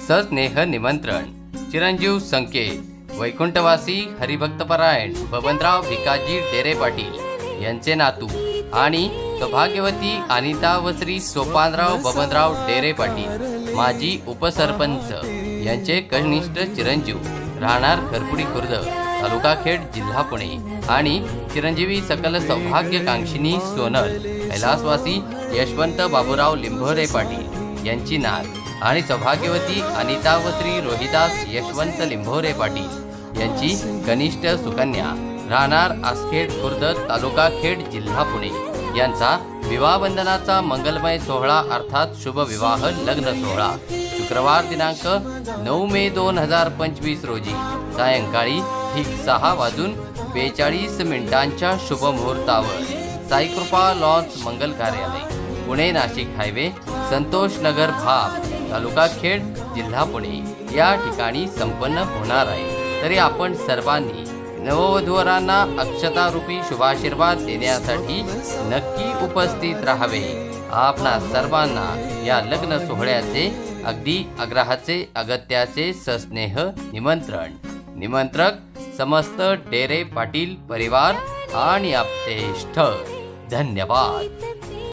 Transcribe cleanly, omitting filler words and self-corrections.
सस्नेह निमंत्रण चिरंजीव संकेत वैकुंठवासी हरिभक्तपरायण बबनराव भिकाजी डेरे पाटील यांचे नातू आणि सौभाग्यवती अनिता व श्री सोपानराव बबनराव डेरे पाटील माजी उपसरपंच यांचे कनिष्ठ चिरंजीव राहणार खरपुडी खुर्द तालुका खेड जिल्हा पुणे आणि चिरंजीवी सकल सौभाग्यकांक्षिणी सोनल कैलासवासी यशवंत बाबूराव लिंभोरे पाटील यांची नात आणि सौभाग्यवती अनिता व श्री रोहिदास यशवंत लिंभोरे पाटील यांची कनिष्ठ सुकन्या राहणार आसखेड खुर्द तालुका खेड जिल्हा पुणे यांचा विवाहबंधनाचा मंगलमय सोहळा अर्थात शुभ विवाह लग्न सोहळा शुक्रवार दिनांक 9 मे 2025 रोजी सायंकाळी ठीक 6:42 शुभ मुहूर्तावर साईकृपा लॉन्स मंगल कार्यालय पुणे नाशिक हायवे संतोष नगर भाग तालुका खेड जिल्हा पुणे या ठिकाणी संपन्न होणार आहे। तरी आपण सर्वांनी नववधूवरांना अक्षता रूपी शुभाशीर्वाद देण्यासाठी नक्की उपस्थित राहावे। आपणा सर्वांना या लग्न सोहळ्याचे अगदी आग्रहाचे अगत्याचे सस्नेह निमंत्रण। निमंत्रक समस्त डेरे पाटील परिवार आणि आप्तेष्ट। धन्यवाद।